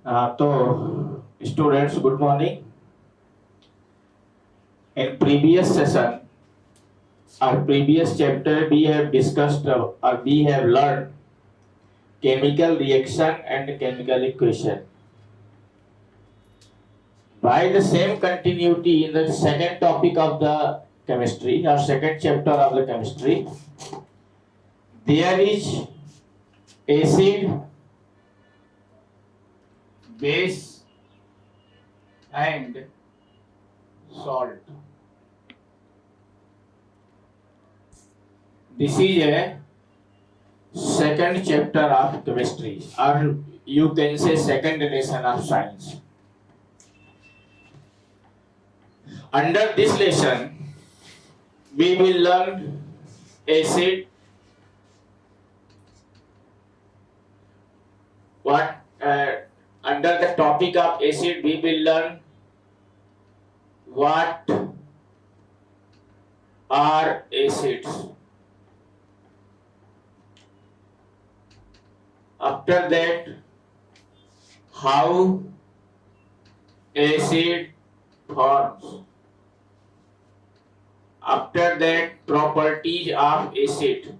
तो students, good morning. In previous session or previous chapter, we have discussed or we have learned chemical reaction and chemical equation. By the same continuity in the second topic of the chemistry or second chapter of the chemistry, there is acid, base, and salt. This is a second chapter of chemistry, or you can say second lesson of science. Under this lesson, we will learn acid, what under the topic of acid we will learn what are acids. After that, how acid forms. After that, properties of acid.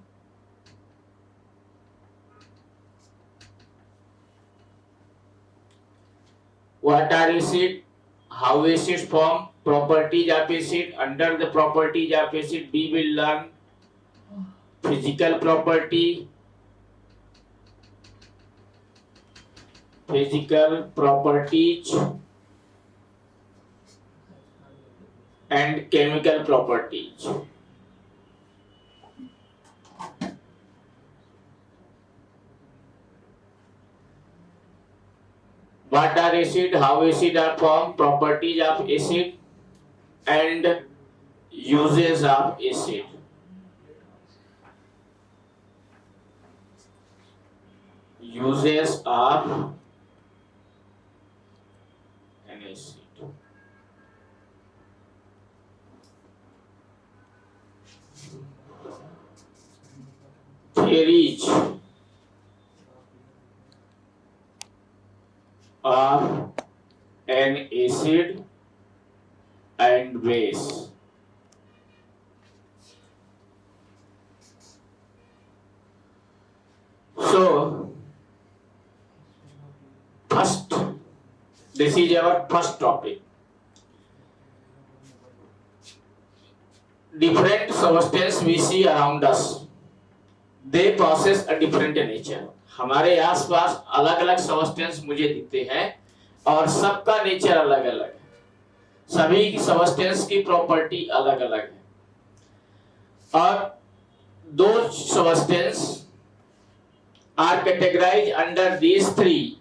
What are acid? How acids form? Properties of acid. Under the properties of acid, we will learn physical properties and chemical properties. What are acid? How acid are formed? Properties of acid and uses of acid. Uses of an acid. Theories of an acid and base. So, this is our first topic. Different substances we see around us, they possess a different nature. हमारे आसपास अलग अलग substance मुझे दिखते हैं और सबका nature अलग अलग है. सभी की सब्सटेंस की प्रॉपर्टी अलग अलग है और दो substance are categorized under these three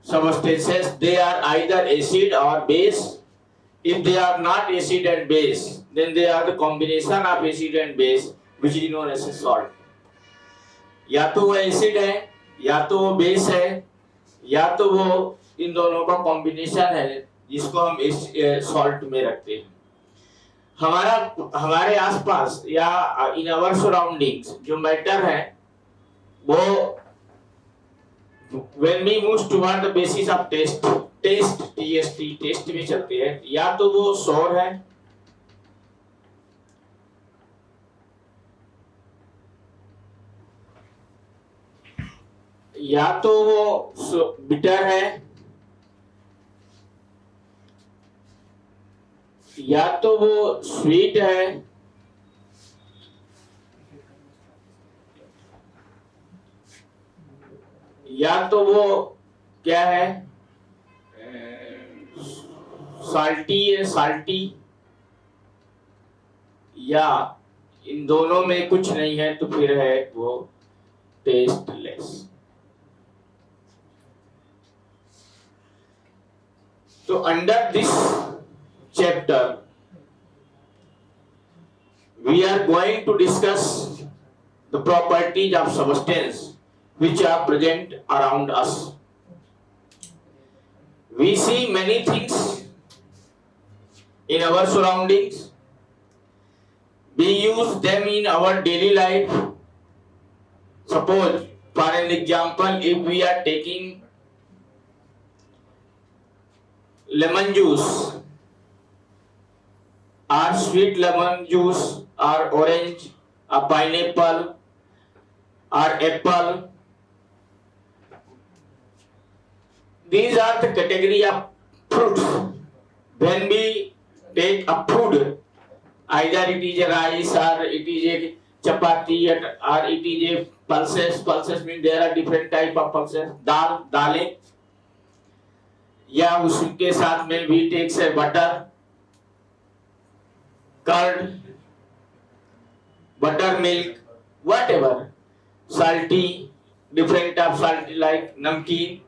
substances. They are either acid or base. If they are not acid and base, then they are the combination of acid and base, which is known as a salt. या तो वो acid है, या तो वो base है, या तो वो इन दोनों का कॉम्बिनेशन है जिसको हम सॉल्ट में रखते हैं. हमारे आसपास या इन आवर सराउंडिंग्स जो मैटर है वो when we move toward the basis of taste में चलते हैं. या तो वो सोर है, या तो वो बिटर है, या तो वो स्वीट है, या तो वो क्या है, साल्टी, या इन दोनों में कुछ नहीं है तो फिर है वो टेस्टलेस. तो under this chapter we are going to discuss the properties of substance which are present around us. We see many things in our surroundings. We use them in our daily life. Suppose For an example, if we are taking lemon juice or sweet lemon juice or orange or pineapple or apple, these are the category of fruits. When we take a food, either it is a rice or it is a chapati or it is a pulses. Pulses means there are different type of pulses. दालें, या उसके साथ में we take say butter, curd, buttermilk, whatever, salty, different type salty like नमकीन,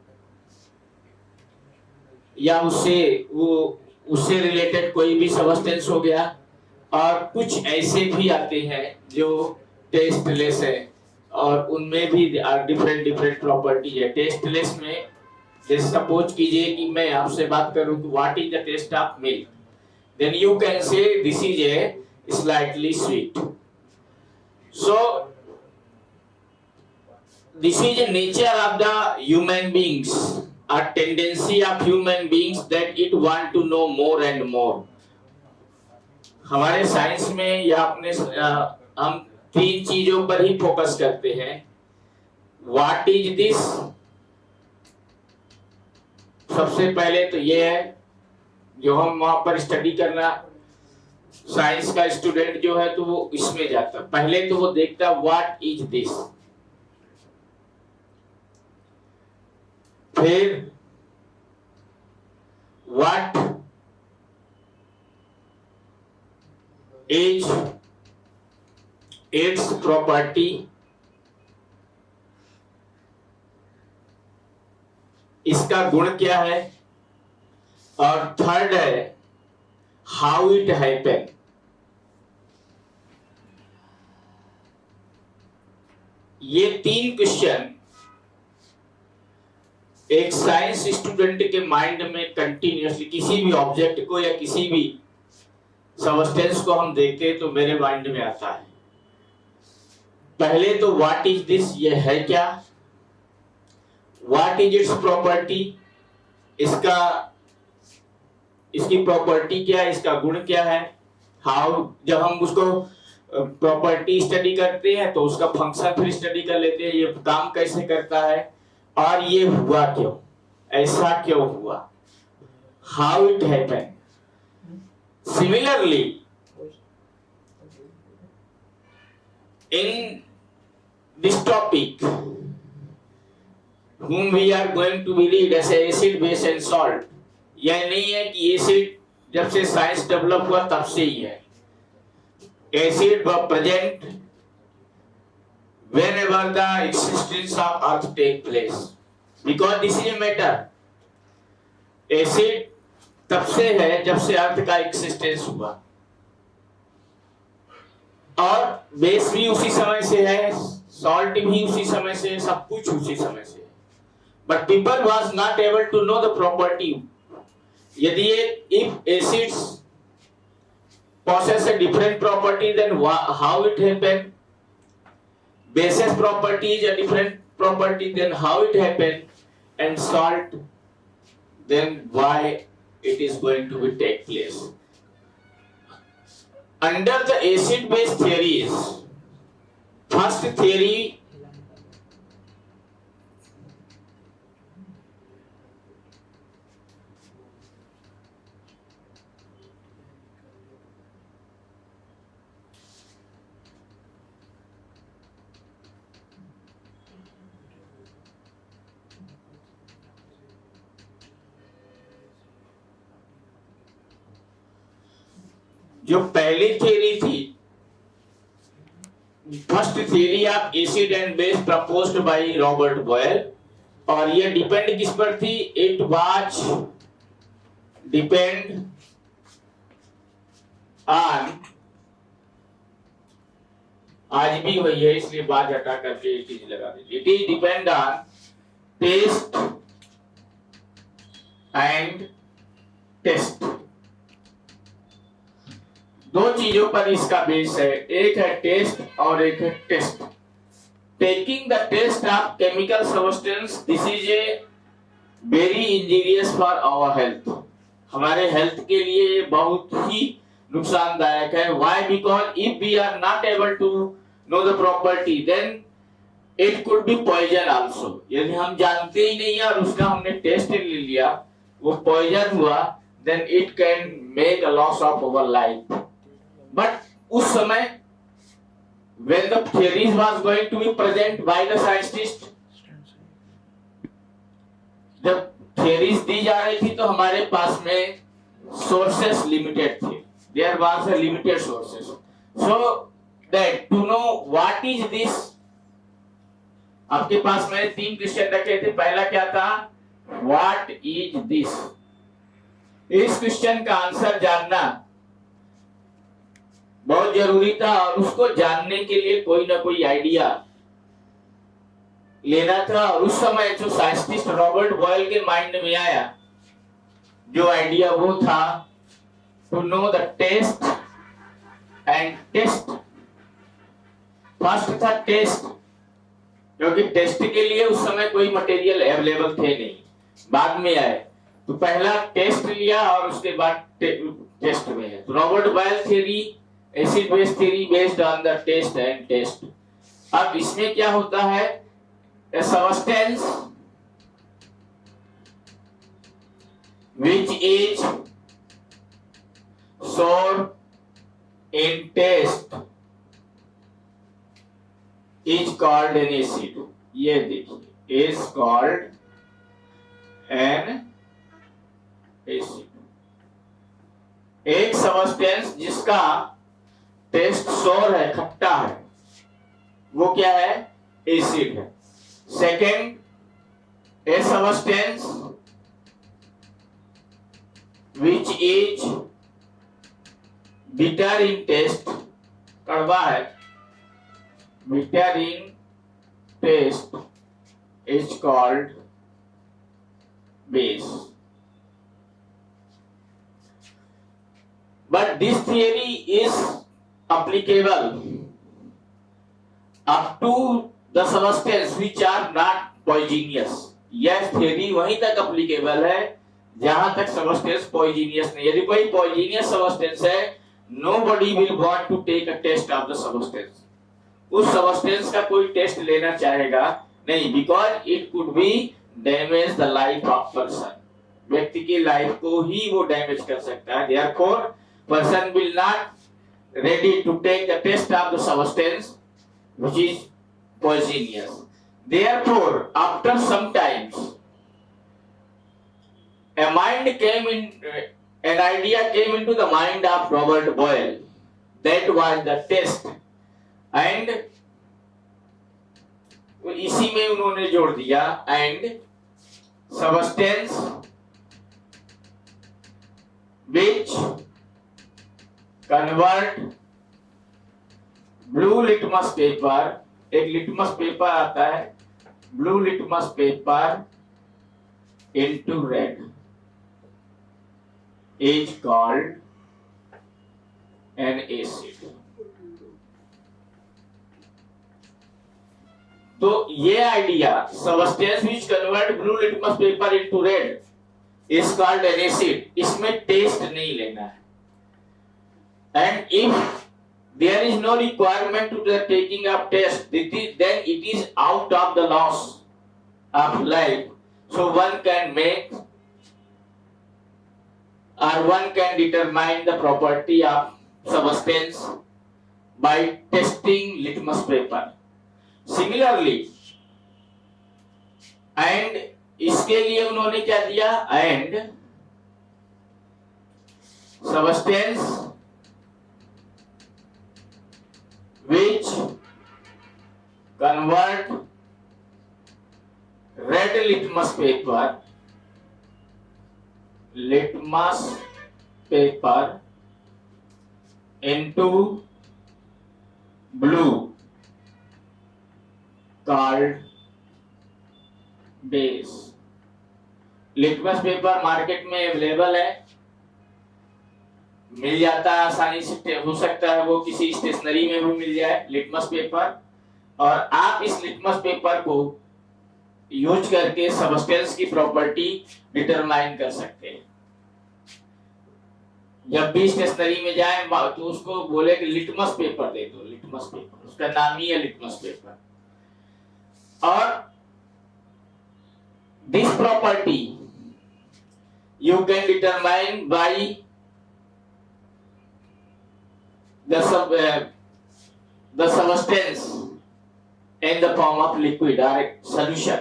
या उससे related कोई भी सब्सटेंस हो गया। और कुछ ऐसे भी आते हैं जो टेस्टलेस है और उनमें भी डिफरेंट डिफरेंट प्रॉपर्टी है। टेस्टलेस में जैसे सपोज कीजिए कि मैं आपसे बात करूं कि what is the taste of milk, then you can say this is a slightly sweet. So this is a nature of the human beings, a tendency of human beings that it want to know more and more। हमारे science में या अपने हम तीन चीजों पर ही focus करते हैं। व्हाट इज दिस, सबसे पहले तो ये है जो हम वहां पर स्टडी करना, साइंस का स्टूडेंट जो है तो वो इसमें जाता, पहले तो वो देखता व्हाट इज दिस, फिर व्हाट इज इट्स प्रॉपर्टी, इसका गुण क्या है, और थर्ड है हाउ इट हैपन। ये तीन क्वेश्चन एक साइंस स्टूडेंट के माइंड में कंटिन्यूअसली, किसी भी ऑब्जेक्ट को या किसी भी सब्सटेंस को हम देखते हैं तो मेरे माइंड में आता है। पहले तो व्हाट इज दिस, ये है क्या, व्हाट इज इट्स प्रॉपर्टी, इसकी प्रॉपर्टी क्या है, इसका गुण क्या है, हाउ, जब हम उसको प्रॉपर्टी स्टडी करते हैं तो उसका फंक्शन फिर स्टडी कर लेते हैं, ये काम कैसे करता है और ये हुआ क्यों, ऐसा क्यों हुआ, how it happen. Similarly in this topic whom we are going to be read as acid, base and salt, यह नहीं है कि एसिड जब से साइंस डेवलप हुआ तब से ही है। Acid was present whenever the existence of earth take place, because this is a matter। Acid तब से है जब से अर्थ का एक्सिस्टेंस हुआ, और बेस भी उसी समय से है, सॉल्ट भी उसी समय से है, सब कुछ उसी समय से है। But people was not able to know the property. यदि if acids possess a different property, then how it happened, bases property is a different property, then how it happened, and salt, then why it is going to be take place। Under the acid base theories, first theory जो पहली theory थी, first theory of acid and base proposed by Robert Boyle, और ये depend किस पर थी, it was depend on, आज भी वही है इसलिए बात हटा करके इट इज लगा दीजिए, it is depend on taste and taste. दो चीजों पर इसका बेस है, एक है टेस्ट और एक है test. taking the test of chemical substance, this is a very injurious for our health. हमारे हेल्थ के लिए बहुत ही नुकसानदायक है. Why? Because if we are not able to know the property, then it could be poison also. यदि हम जानते ही नहीं है और उसका हमने टेस्ट ले लिया, वो पॉइजन हुआ, then it can make a loss of our life. But उस समय when the theories was going to be present by the scientist, जब theories दी जा रही थी तो हमारे पास में sources limited थे. There was a limited sources. So that to know what is this, आपके पास मैंने 3 क्वेश्चन रखे थे. पहला क्या था? What is this? इस क्वेश्चन का आंसर जानना बहुत जरूरी था और उसको जानने के लिए कोई ना कोई आइडिया लेना था. और उस समय जो साइंटिस्ट रॉबर्ट बॉयल के माइंड में आया, जो आइडिया वो था to know the taste and taste. First था टेस्ट, क्योंकि टेस्ट के लिए उस समय कोई मटेरियल अवेलेबल थे नहीं, बाद में आए. तो पहला टेस्ट लिया और उसके बाद टेस्ट में है. तो Robert Boyle theory, acid base theory based on the taste and taste. अब इसमें क्या होता है? A substance which is sour in taste is called an acid. ये देखिए, is called an acid. एक सब्सटेंस जिसका टेस्ट सोर है, खट्टा है, वो क्या है? एसिड है. Second, a substance which is bitter in taste, कड़वा है, bitter in taste is called base. But this theory is applicable up to the substance which are not poisonous. यह थ्योरी वहीं तक एप्लीकेबल है जहां तक सबस्टेंस पॉइजनियस नहीं. यदि कोई पॉइजनियस सबस्टेंस है, nobody will want to take a test of the substance. उस सबस्टेंस का कोई टेस्ट लेना चाहेगा नहीं, because it could be damage the life of person. व्यक्ति की लाइफ को ही वो डैमेज कर सकता है. Therefore, person will not ready to take the test of the substance which is poisonous. Therefore, after some times, an idea came into the mind of Robert Boyle. That was the test, and इसी में उन्होंने जोड़ दिया and substance which convert blue litmus paper, एक litmus paper आता है, blue litmus paper into red is called an acid. तो ये idea substance which convert blue litmus paper into red is called an acid, इसमें test नहीं लेना है. And if there is no requirement to the taking of test, then it is out of the loss of life. So one can make or one can determine the property of substance by testing litmus paper. Similarly, and इसके लिए उन्होंने क्या दिया? And substance which convert red litmus paper into blue called base. Litmus paper market में available है, मिल जाता है आसानी से. हो सकता है वो किसी स्टेशनरी में भी मिल जाए लिटमस पेपर. और आप इस लिटमस पेपर को यूज करके सब्सटेंस की प्रॉपर्टी डिटरमाइन कर सकते हैं। जब भी स्टेशनरी में जाए तो उसको बोले कि लिटमस पेपर दे दो, लिटमस पेपर, उसका नाम ही है लिटमस पेपर। और this property you can determine by the substance in the form of liquid or solution।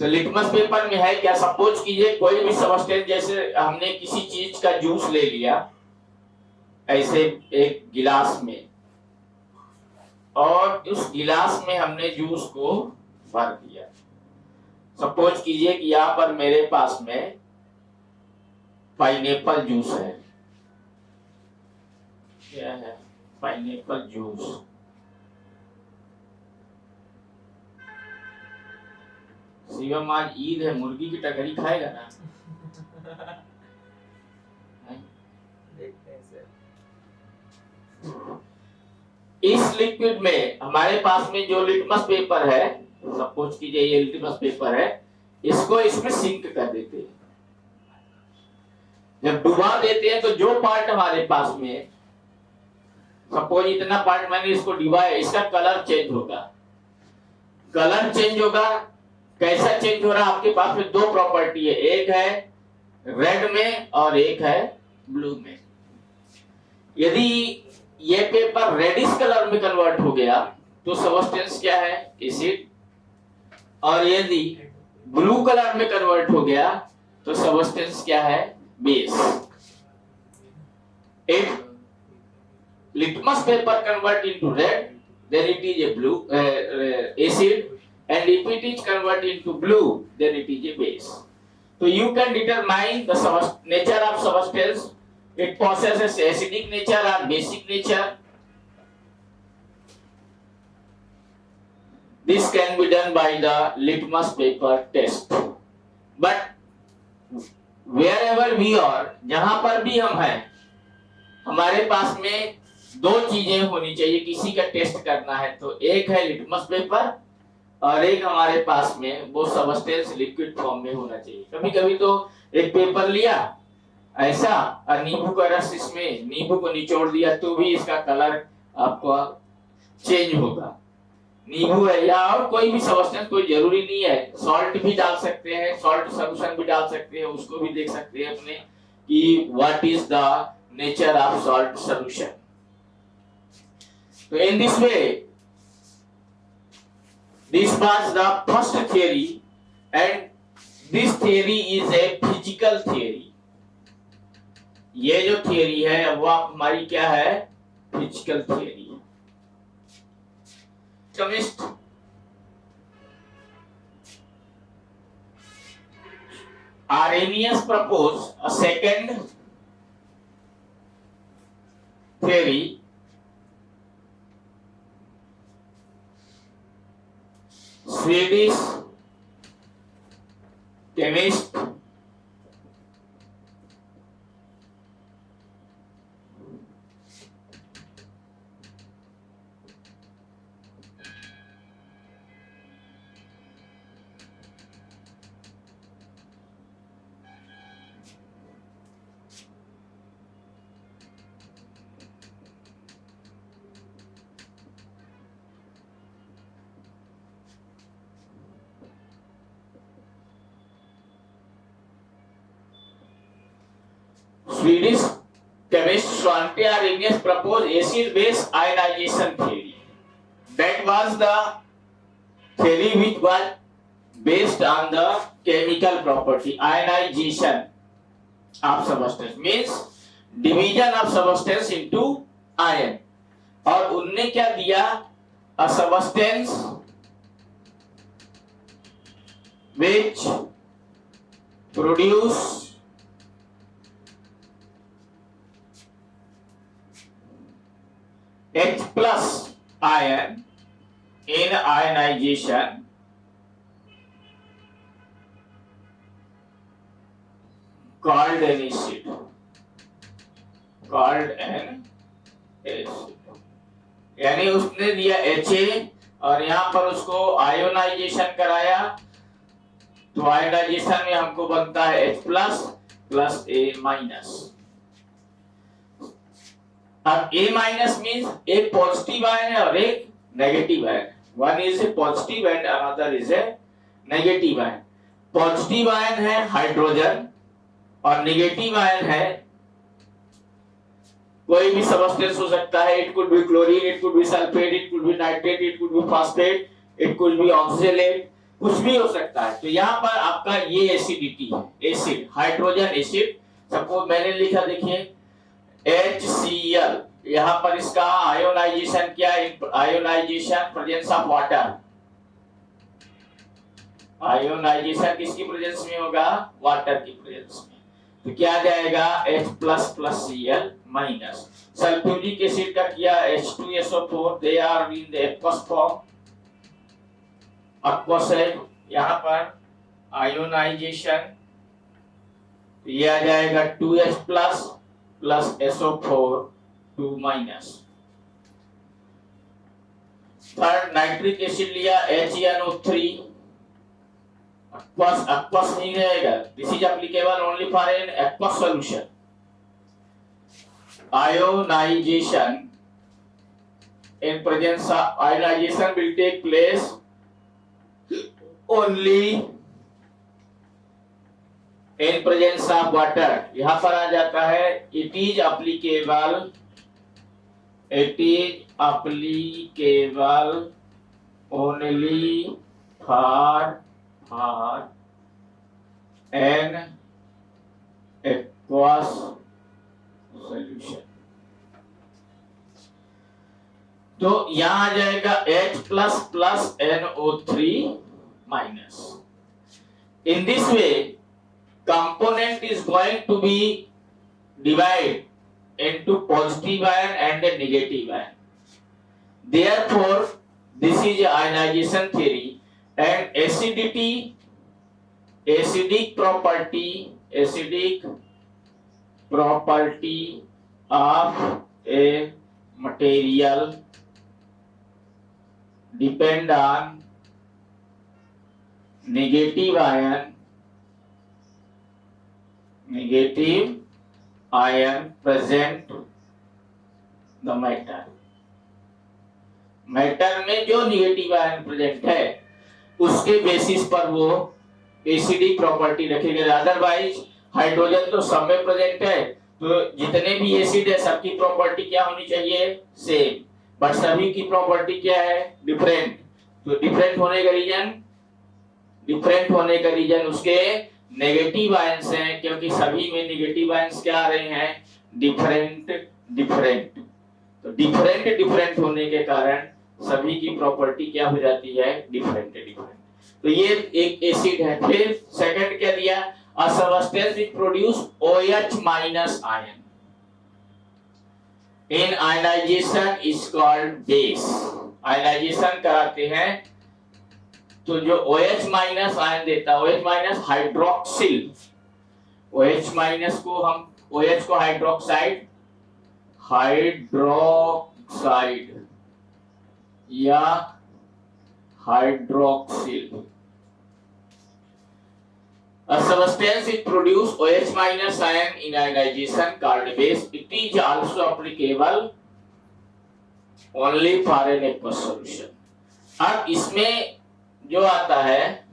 तो लिटमस पेपर में है क्या, सपोज कीजिए कोई भी सब्सटेंस, जैसे हमने किसी चीज का जूस ले लिया ऐसे एक गिलास में, और उस गिलास में हमने जूस को भर दिया। सपोज कीजिए कि यहाँ पर मेरे पास में पाइनएप्पल जूस है, क्या है, पाइनएप्पल जूस। शिवम आज ईद है, मुर्गी की टकरी खाएगा ना? इस लिक्विड में हमारे पास में जो लिटमस पेपर है, सपोज कीजिए ये लिटमस पेपर है, इसको इसमें सिंक कर देते हैं। जब डुबा देते हैं तो जो पार्ट हमारे पास में, सपोज इतना पार्ट मैंने इसको डुबाया, इसका कलर चेंज होगा। कलर चेंज होगा, कैसा चेंज हो रहा है? आपके पास में दो प्रॉपर्टी है, एक है रेड में और एक है ब्लू में। यदि ये पेपर रेडिश कलर में कन्वर्ट हो गया तो सब्सटेंस क्या है? एसिड। और यदि ब्लू कलर में कन्वर्ट हो गया तो सब्सटेंस क्या है? Base. If litmus paper convert into red, then it is a blue acid, and if it is convert into blue, then it is a base. So you can determine the nature of substance. It possesses acidic nature or basic nature. This can be done by the litmus paper test. But wherever we are, जहां पर भी हम हैं, हमारे पास में दो चीजें होनी चाहिए किसी का टेस्ट करना है। तो एक है लिटमस पेपर और एक हमारे पास में वो सब्सटेंस लिक्विड फॉर्म में होना चाहिए। कभी कभी तो एक पेपर लिया ऐसा और नींबू का रस, इसमें नींबू को निचोड़ दिया तो भी इसका कलर आपको चेंज होगा। नींबू है या और कोई भी सब्सटेंस, कोई जरूरी नहीं है, सॉल्ट भी डाल सकते हैं, सॉल्ट सॉल्यूशन भी डाल सकते हैं, उसको भी देख सकते हैं अपने कि what is the nature of salt solution. तो in this way this was the first theory, and this theory is a physical theory. ये जो थियरी है वो हमारी क्या है? Physical theory. Chemist Arrhenius proposed a second theory, Swedish chemist Swedish chemist Svante Arrhenius proposed acid-base ionization theory. That was the theory which was based on the chemical property ionization of substance, means division of substance into ion. और उनने क्या दिया? A substance which produce H plus ion in ionization called an acid. यानी उसने दिया Ha और यहाँ पर उसको आयोनाइजेशन कराया, तो आयोनाइजेशन में हमको बनता है H plus plus A minus. अब A माइनस मीन्स एक पॉजिटिव आयन है और एक negative ion. One is a positive and another is a negative ion. Positive ion है हाइड्रोजन और नेगेटिव आयन है कोई भी सब्सटेंस हो सकता है। It could be chlorine, it could be sulphate, it could be nitrate, it could be phosphate, it could be oxalate, कुछ भी हो सकता है। तो यहाँ पर आपका ये एसिडिटी है, एसिड, हाइड्रोजन एसिड। सपोज मैंने लिखा, देखिए HCl, यहाँ पर इसका आयोनाइजेशन क्या है? Ionization presence of water. Ionization किसकी प्रेजेंस में होगा? वाटर की प्रेजेंस में। तो क्या आ जाएगा? H plus plus Cl minus. Sulphuric acid का किया H2SO4, they are in the aqueous form, aqueous है। यहाँ पर आयोनाइजेशन ये आ जाएगा 2H plus plus SO4 2 minus. Third nitric acid लिया HNO3, aqueous नहीं रहेगा। This is applicable only for an aqueous solution. Ionization in presence of ionization will take place only in presence of water। यहां पर आ जाता है it is applicable only for an aqueous solution। तो यहां आ जाएगा H plus plus NO3 minus. In this way, component is going to be divided into positive ion and a negative ion. Therefore, this is ionization theory, and acidic property of a material depend on negative ion present the matter। Matter में जो negative ion present है उसके basis पर वो acidic property रखेगा। Otherwise hydrogen तो सब में प्रेजेंट है, तो जितने भी एसिड है सबकी प्रॉपर्टी क्या होनी चाहिए? सेम, बट सभी की प्रॉपर्टी क्या है? डिफरेंट। तो डिफरेंट होने का रीजन उसके नेगेटिव आयंस हैं, क्योंकि सभी में नेगेटिव आयंस क्या आ रहे हैं? डिफरेंट। तो डिफरेंट होने के कारण सभी की प्रॉपर्टी क्या हो जाती है? डिफरेंट। तो ये एक एसिड है। फिर सेकंड क्या दिया? A substance which produce OH minus ion in ionization is called base. Ionization कराते हैं तो जो OH माइनस आयन देता है, OH minus hydroxyl, OH minus को हम OH को हाइड्रोक्साइड या hydroxyl. A substance is produce OH minus ion in ionization called base. It is also applicable only for an aqueous solution। अब इसमें जो आता है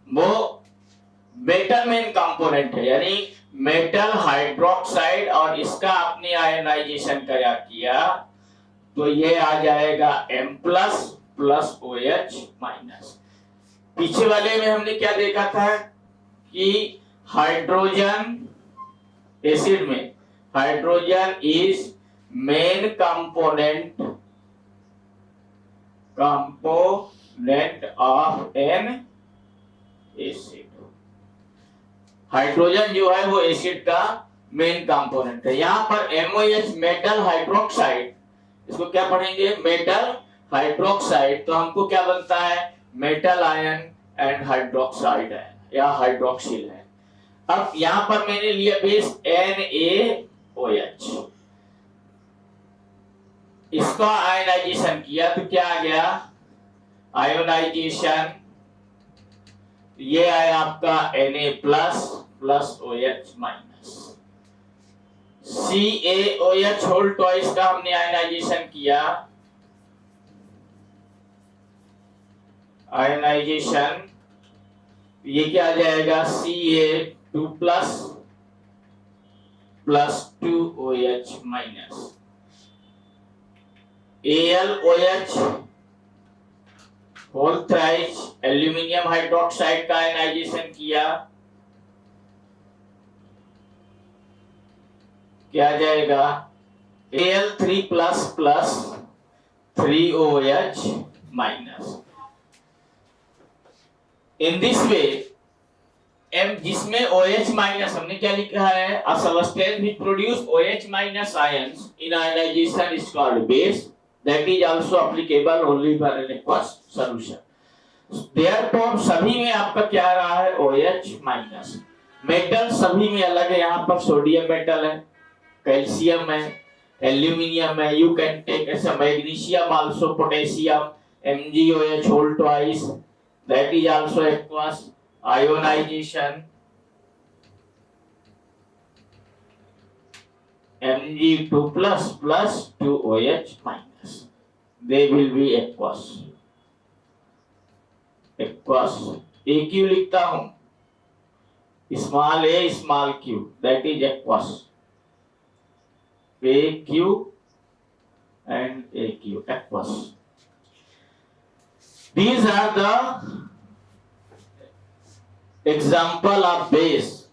वो मेटल मेन कंपोनेंट है, यानी मेटल हाइड्रोक्साइड, और इसका आपने आयनाइजेशन किया तो ये आ जाएगा M plus plus OH minus. पीछे वाले में हमने क्या देखा था कि हाइड्रोजन एसिड में hydrogen is main component of N acid. Hydrogen जो है वो एसिड का मेन कंपोनेंट है। यहाँ पर MOH मेटल हाइड्रोक्साइड, इसको क्या पढ़ेंगे? Metal hydroxide. तो हमको क्या बनता है? मेटल आयन एंड हाइड्रोक्साइड है या हाइड्रोक्सिल है। अब यहां पर मैंने लिया बेस NaOH, इसका आयनाइजेशन किया तो क्या आ गया, आयोनाइजेशन ये आया आपका Na plus plus OH minus, CaOH whole twice का हमने आयनाइजेशन किया, आयनाइजेशन ये क्या आ जाएगा, Ca2 plus plus 2OH minus, AlOH whole thrice aluminium hydroxide का आयनाइजेशन किया, क्या आ जाएगा, Al3 plus plus 3OH minus. In this way M जिसमें OH माइनस हमने क्या लिखा है, a substance which produce OH minus ions in ionization is called base, that is also applicable only for an aqueous solution. Therefore सभी में आपका क्या रहा है, OH माइनस। मेटल सभी में अलग है, यहाँ पर सोडियम मेटल है, कैल्शियम है, एल्यूमिनियम है, यू कैन टेक ऐसा magnesium also, potassium, MgOH whole twice, that is also aqueous. Ionization Mg2 plus plus 2OH minus, they will be aqueous. Aqueous AQ लिखता हूं, small a small q, that is aqueous, AQ and AQ, aqueous. These are the example of base,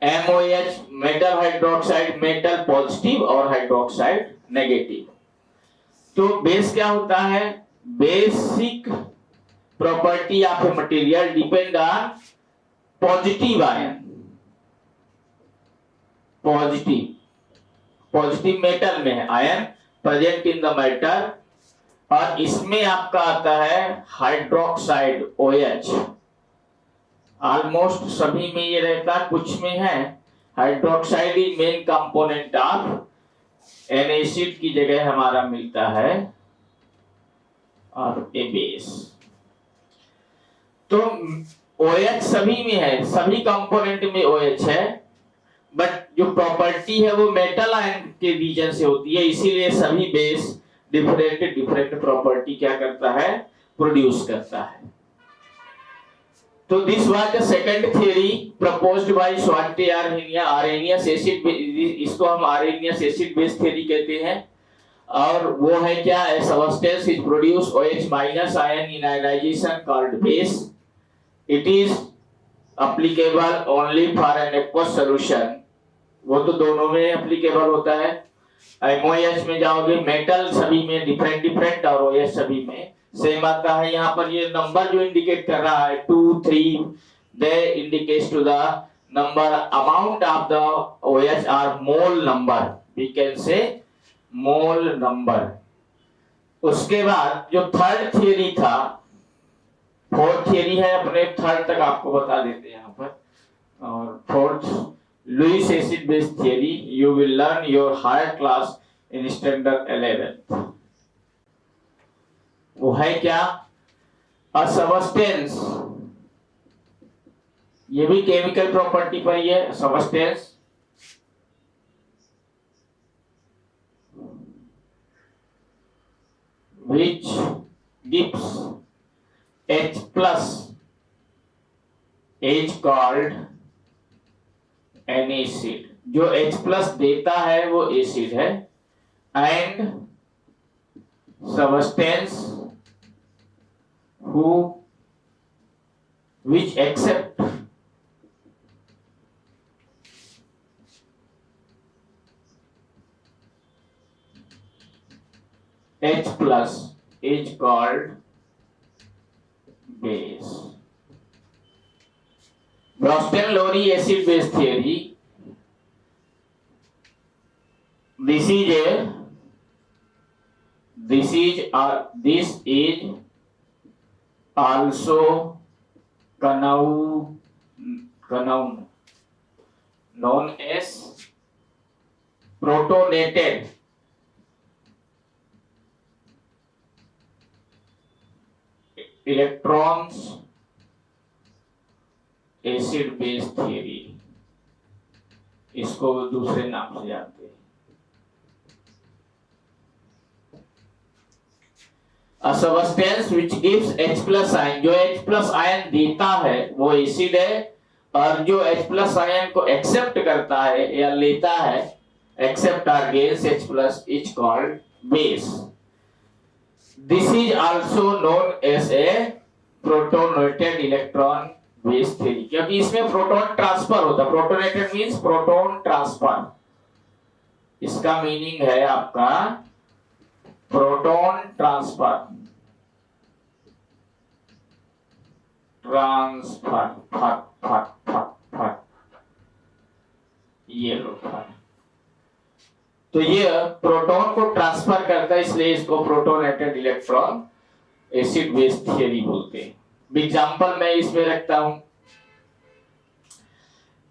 MOH metal hydroxide, metal positive और hydroxide negative. तो base क्या होता है, basic property of a material depend on positive ion, positive metal में है ion present in the metal, और इसमें आपका आता है हाइड्रोक्साइड OH, ऑलमोस्ट सभी में ये रहता है, कुछ में है hydroxide is main component of N acid की जगह हमारा मिलता है और ए बेस। तो OH सभी में है, सभी कंपोनेंट में OH है, बट जो प्रॉपर्टी है वो मेटल आयन के रीजन से होती है, इसीलिए सभी बेस डिफरेंट प्रॉपर्टी क्या करता है, प्रोड्यूस करता है। तो this was the second theory proposed by Svante Arrhenius acid, इसको हम आर्हेनियस एसिड बेस थ्योरी कहते हैं। और वो है क्या, a substance is produce OH minus ion in ionization called base, it is applicable only for an aqueous solution, वो तो दोनों में एप्लीकेबल होता है। MOH में जाओगे मेटल सभी में डिफरेंट और OH सभी में सेम आता है। यहाँ पर ये नंबर जो इंडिकेट कर रहा है 2 3, they indicates to the number amount of the OH और मोल number, we can say mole number. उसके बाद जो थर्ड थियरी था, फोर्थ थियरी है अपने, थर्ड तक आपको बता देते हैं यहाँ पर, और fourth Lewis acid base theory you will learn your higher class in standard 11th। वो है क्या, अ सब्सटेंस, ये भी केमिकल प्रॉपर्टी पर ही है, substance which gives H plus is called an acid, जो H plus देता है वो एसिड है, and substance which accept H plus is called base. Bronsted-Lowry acid base theory, this is also Canau known as protonated electrons acid base theory, इसको दूसरे नाम से जानते हैं। A substance which gives H plus ion, जो H plus ion देता है वो एसिड है, और जो H plus ion को एक्सेप्ट करता है या लेता है, accept or gains H plus is called base. This is also known as a protonated electron base theory, क्योंकि इसमें प्रोटॉन ट्रांसफर होता है। प्रोटोनेटेड मीन्स प्रोटॉन ट्रांसफर, इसका मीनिंग है आपका प्रोटॉन ट्रांसफर, ट्रांसफर फट फट फट फट, ये लो फट। तो ये प्रोटॉन को ट्रांसफर करता है, इसलिए इसको protonated electron acid base theory बोलते हैं। एग्जाम्पल मैं इसमें रखता हूं,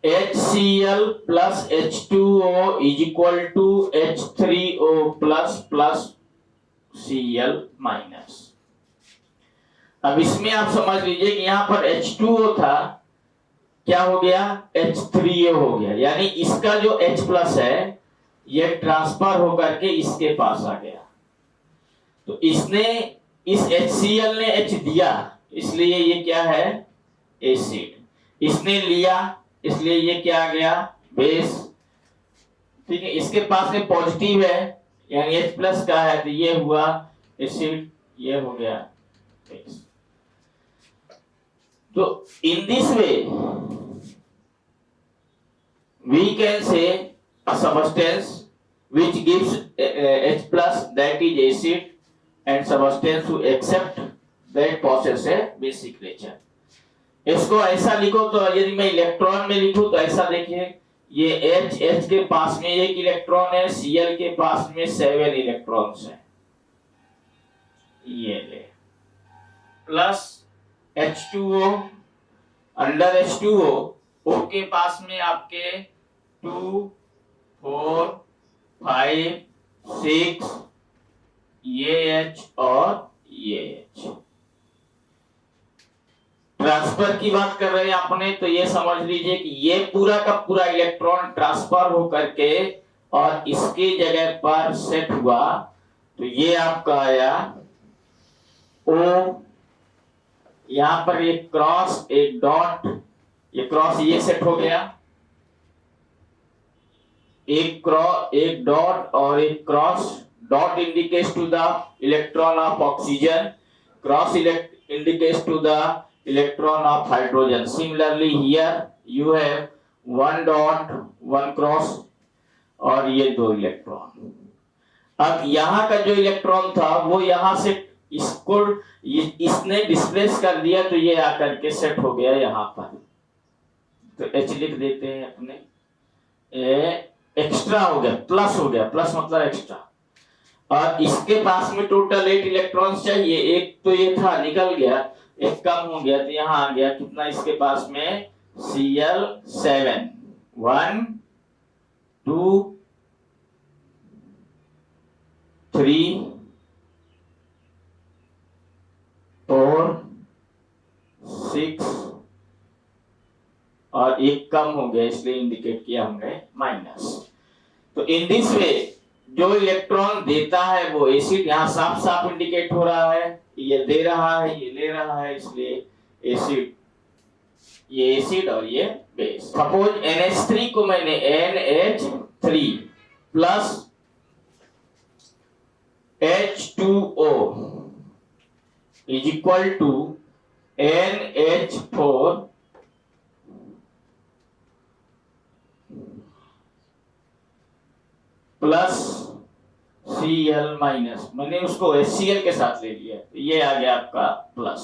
HCl plus H2O is equal to H3O plus Cl minus. अब इसमें आप समझ लीजिए कि यहाँ पर H2O था, क्या हो गया, H3O हो गया, यानी इसका जो H प्लस है ये ट्रांसफर होकर के इसके पास आ गया। तो इसने इस HCl ने H दिया, इसलिए ये क्या है, एसिड। इसने लिया, इसलिए ये क्या आ गया, बेस। ठीक है, इसके पास में पॉजिटिव है यानी H प्लस का है, तो ये हुआ एसिड, ये हो गया बेस। तो in this way we can say a substance which gives H plus, that is acid, and substance who accept that possess a basic nature। इसको ऐसा लिखो, तो यदि मैं इलेक्ट्रॉन में लिखूं तो ऐसा देखिए, ये H के पास में 1 इलेक्ट्रॉन है, Cl के पास में 7 इलेक्ट्रॉन्स हैं, ये ले, plus H2O, under H2O, O के पास में आपके 2, 4, 5, 6, ये H और ये H। ट्रांसफर की बात कर रहे हैं अपने, तो ये समझ लीजिए कि ये पूरा का पूरा इलेक्ट्रॉन ट्रांसफर हो करके और इसके जगह पर सेट हुआ, तो ये आपका आया O, यहां पर एक क्रॉस, एक डॉट, ये क्रॉस ये सेट हो गया, एक डॉट और एक cross. Dot indicates to the electron of oxygen, cross indicates to the electron of hydrogen. Similarly here you have one dot, one cross और ये 2 इलेक्ट्रॉन। अब यहाँ का जो इलेक्ट्रॉन था वो यहाँ से इसको इसने डिस्प्लेस कर दिया, तो ये आकर के सेट हो गया यहाँ पर। तो H लिख देते हैं अपने, एक्स्ट्रा हो गया, प्लस हो गया, प्लस मतलब एक्स्ट्रा। और इसके पास में टोटल 8 इलेक्ट्रॉन्स चाहिए, एक तो ये था निकल गया, एक कम हो गया, तो यहाँ आ गया कितना इसके पास में, Cl7, 1, 2, 3, 4, 6 और एक कम हो गया, इसलिए इंडिकेट किया हमने माइनस। तो इन दिस वे जो इलेक्ट्रॉन देता है वो एसिड, यहाँ साफ साफ इंडिकेट हो रहा है, ये दे रहा है, ये ले रहा है, इसलिए एसिड, ये एसिड और ये बेस। सपोज NH3 को मैंने NH3 plus H2O is equal to NH4 plus Cl minus, मैंने उसको HCl के साथ ले लिया, ये आ गया आपका प्लस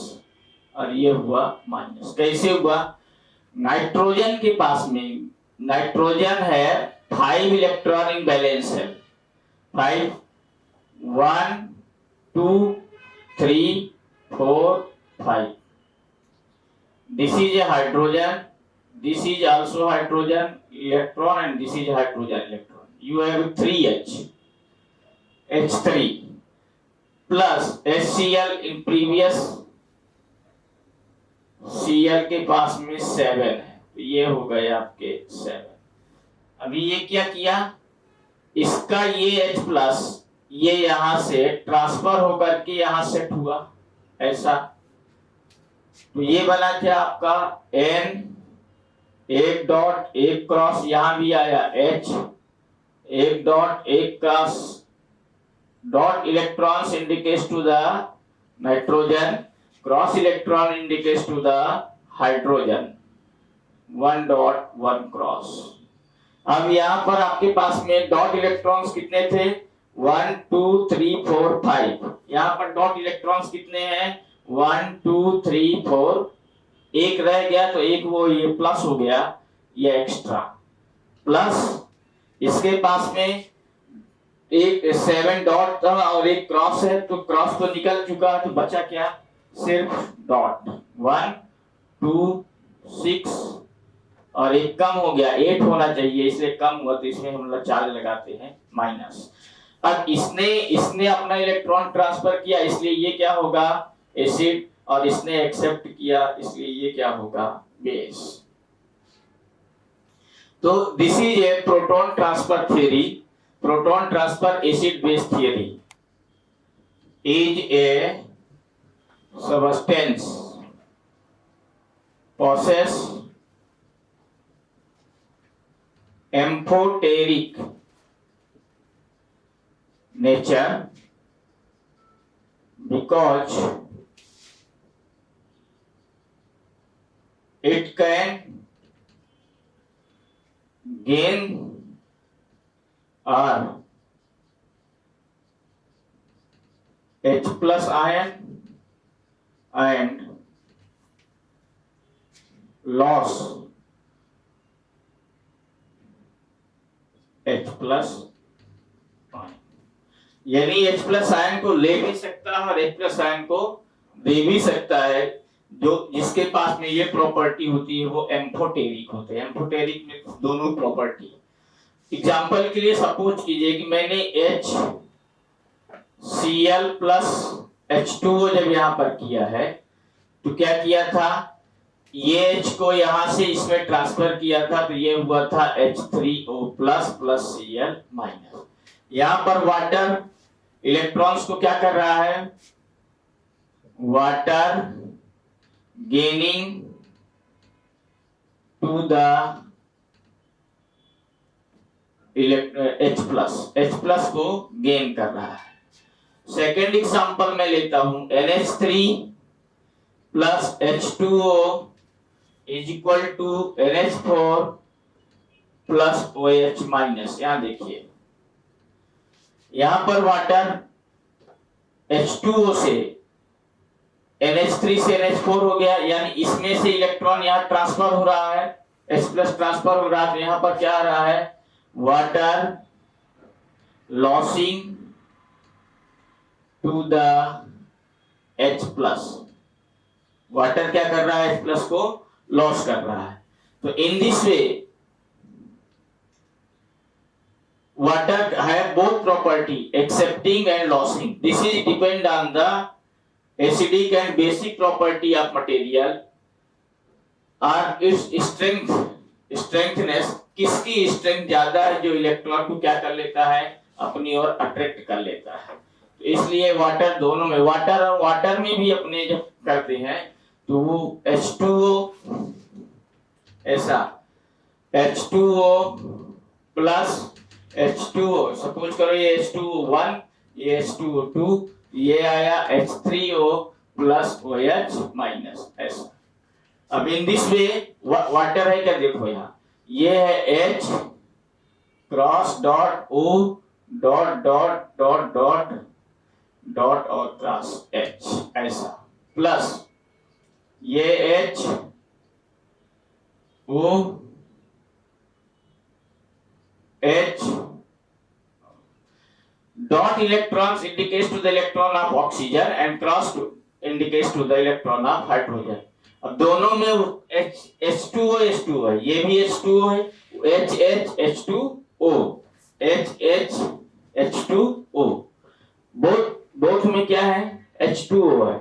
और ये हुआ माइनस। कैसे हुआ, नाइट्रोजन के पास में, नाइट्रोजन है 5 इलेक्ट्रॉन इन बैलेंस है, 5, 1, 2, 3, 4, 5। This is A hydrogen, this is also hydrogen electron and this is hydrogen electron. You have 3H, H3 plus HCl in previous Cl के पास में 7 है, तो ये हो गए आपके 7। अभी ये क्या किया, इसका ये H प्लस ये यहां से ट्रांसफर होकर के यहां सेट हुआ ऐसा, तो ये बना क्या आपका N, एक डॉट एक क्रॉस यहां भी आया H, एक डॉट एक cross dot electrons indicates to the nitrogen, cross electron indicates to the hydrogen, one dot one cross. अब यहाँ पर आपके पास में डॉट इलेक्ट्रॉन्स कितने थे, 1 2 3 4 5। यहाँ पर डॉट इलेक्ट्रॉन्स कितने हैं, 1 2 3 4, एक रह गया तो एक वो ये प्लस हो गया, ये एक्स्ट्रा प्लस इसके पास में एक 7 डॉट था और एक क्रॉस है, तो क्रॉस तो निकल चुका, तो बचा क्या, सिर्फ डॉट 1 2 6 और एक कम हो गया, 8 होना चाहिए इसलिए कम हुआ, तो इसमें हम लोग चार्ज लगाते हैं माइनस। अब इसने अपना इलेक्ट्रॉन ट्रांसफर किया इसलिए ये क्या होगा एसिड, और इसने एक्सेप्ट किया इसलिए ये क्या होगा बेस। तो this is A proton transfer theory, proton transfer acid base theory is a substance possess amphoteric nature because it can gain or H plus ion and loss H plus ion, यानी H plus ion को ले भी सकता है और H plus ion को दे भी सकता है। जो जिसके पास में ये प्रॉपर्टी होती है वो एम्फोटेरिक होते हैं। एम्फोटेरिक में दोनों प्रॉपर्टी, एग्जांपल के लिए सपोज कीजिए कि मैंने HCl प्लस H2O जब यहाँ पर किया है तो क्या किया था, ये H को यहाँ से इसमें ट्रांसफर किया था, तो ये हुआ था H3O plus plus Cl minus. यहाँ पर वाटर इलेक्ट्रॉन्स को क्या कर रहा है, water gaining to the H plus को गेन कर रहा है। सेकेंड एग्जांपल मैं लेता हूं, NH3 plus H2O is equal to NH4 plus OH minus. यहां देखिए, यहां पर वाटर H2O से NH3 से NH4 हो गया, यानी इसमें से इलेक्ट्रॉन यहां ट्रांसफर हो रहा है, H प्लस ट्रांसफर हो रहा है, तो यहां पर क्या आ रहा है, water losing to the H plus, water क्या कर रहा है, H प्लस को लॉस कर रहा है। तो in this way water have both property accepting and losing. This is depend on the acidic and basic property of material और its strengthness, किसकी स्ट्रेंथ ज्यादा है, जो इलेक्ट्रॉन को क्या कर लेता है, अपनी ओर अट्रैक्ट कर लेता है। तो इसलिए वाटर दोनों में, वाटर और वाटर में भी अपने जब करते हैं तो वो H2O ऐसा H2O प्लस H2O, सपोज करो ये H2O1 ये H2O2, ये आया H3O प्लस OH माइनस ऐसा। अब इन दिस वे वाटर है क्या, देखो यहाँ ये है H cross dot O dot dot dot dot dot और क्रॉस H ऐसा, प्लस ये H O H dot electrons indicates to the electron of oxygen and cross to indicates to the electron of hydrogen. अब दोनों में H2O H2O है, ये भी H2O है, H2O H2O, बोथ बोथ में क्या है, H2O है,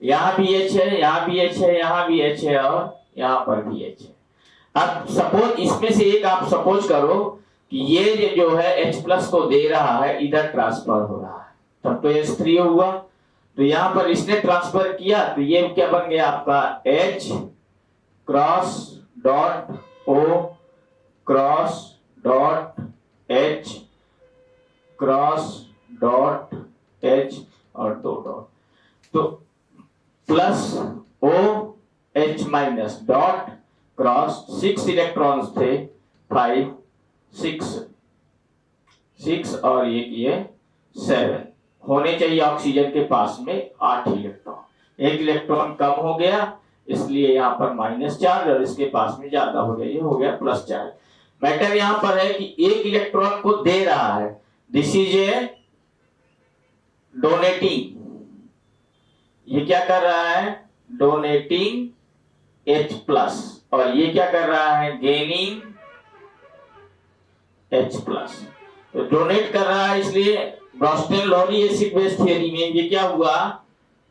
यहाँ भी H है, यहाँ भी H है, यहाँ भी H है और यहाँ पर भी H है। अब सपोज इसमें से एक आप सपोज करो कि ये जो है H प्लस को दे रहा है, इधर ट्रांसफर हो रहा है, तब तो H3 हुआ। तो यहाँ पर इसने ट्रांसफर किया तो ये क्या बन गया आपका, H cross dot O cross dot H cross dot H और दो डॉट, तो plus OH minus dot cross 6 electrons थे, 5 6 और ये 7 होने चाहिए ऑक्सीजन के पास में 8 इलेक्ट्रॉन, एक इलेक्ट्रॉन कम हो गया इसलिए यहाँ पर माइनस चार्ज और इसके पास में ज्यादा हो गया, ये हो गया प्लस चार्ज। मैटर यहाँ पर है कि एक इलेक्ट्रॉन को दे रहा है, दिस इज ए डोनेटिंग, ये क्या कर रहा है, डोनेटिंग H प्लस, और ये क्या कर रहा है, गेनिंग H प्लस। तो डोनेट कर रहा है इसलिए ब्रोस्टेन लॉरी एसिड बेस थ्योरी में ये क्या हुआ,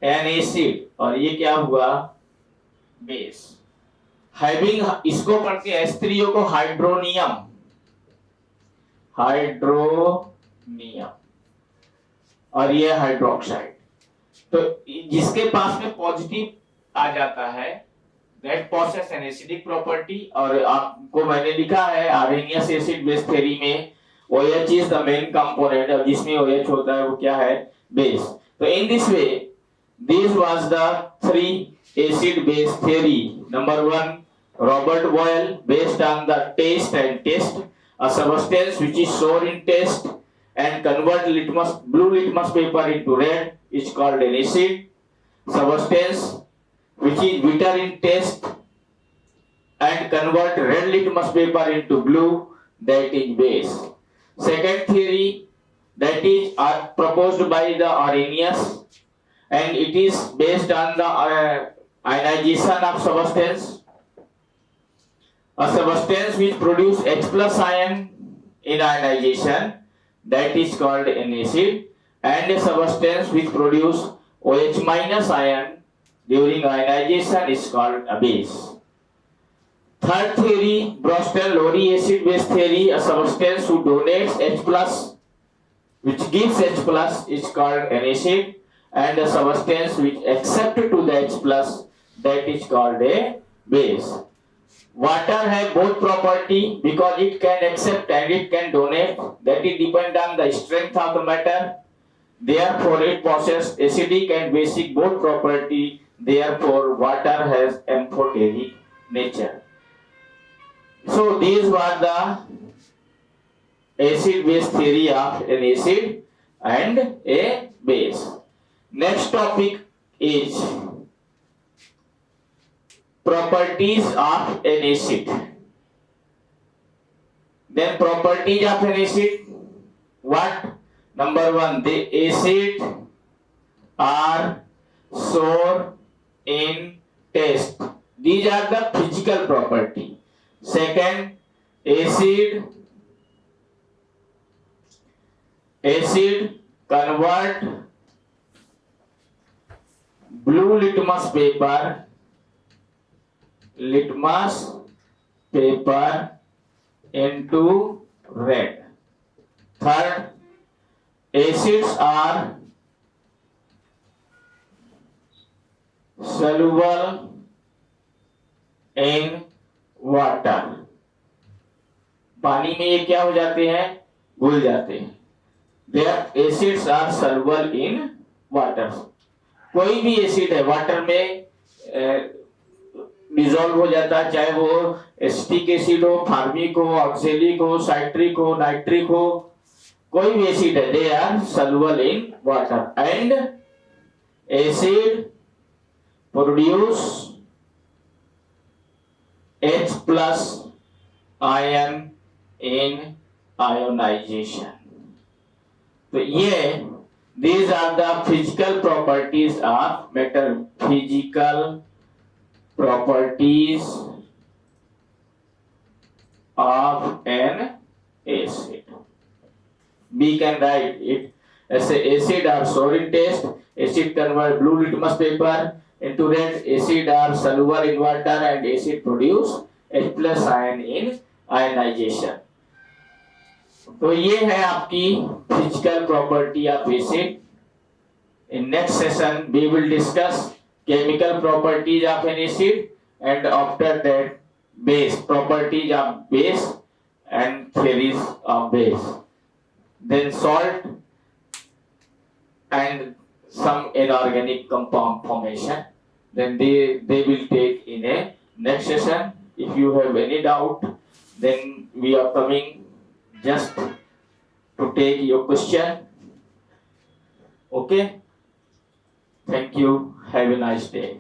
एन एसिड, और ये क्या हुआ, बेस। हैविंग, इसको पढ़ते हैं H3O को हाइड्रोनियम, हाइड्रोनियम, और ये हाइड्रोक्साइड। तो जिसके पास में पॉजिटिव आ जाता है that possess an acidic property, और आपको मैंने लिखा है आर्हेनियस एसिड बेस थ्योरी में OH is the main component, और जिसमें OH होता है वो क्या है, बेस। तो in this way this was the 3 acid base theory. Number 1, Robert Boyle, based on the taste and test, a substance which is sour in taste and convert blue litmus paper into red is called an acid. Substance which is bitter in taste and convert red litmus paper into blue, that is base. Second theory, that is proposed by the Arrhenius, and it is based on the ionization of substance. A substance which produce H plus ion in ionization, that is called an acid, and a substance which produce OH minus ion during ionization is called a base. Third theory, Bronsted-Lowry acid base theory, a substance who donates H plus, which gives H plus, is called an acid, and a substance which accept to the H plus, that is called a base. Water has both property because it can accept and it can donate, that it depend on the strength of the matter. Therefore, it possesses acidic and basic both property. Therefore, water has amphoteric nature. So these were the acid-base theory of an acid and a base. Next topic is properties of an acid. Then properties of an acid. What? Number 1, the acid are sour in taste. These are the physical property. Second, acid convert blue litmus paper into red. Third, acids are soluble in water. पानी में ये क्या हो जाते हैं, घुल जाते हैं. Their acids are soluble in water. कोई भी एसिड है वाटर में डिसॉल्व हो जाता है, चाहे वो एसिटिक एसिड हो, फार्मिक हो, ऑक्सैलिक हो, साइट्रिक हो, नाइट्रिक हो, कोई भी एसिड है, they are soluble in water. And acid produce H plus ion in ionization. तो ये these are the physical properties of metal. Physical properties of an acid. We can write it as a acid are sour in taste, acid convert blue litmus paper into red, acid are soluble in water, and acid produce H plus ion in ionization. तो ये है आपकी physical property of acid. In next session we will discuss chemical properties of an acid, and after that base properties of base and theories of base, then salt and some inorganic compound formation, then they will take in a next session. If you have any doubt, then we are coming just to take your question. Okay, thank you, have a nice day.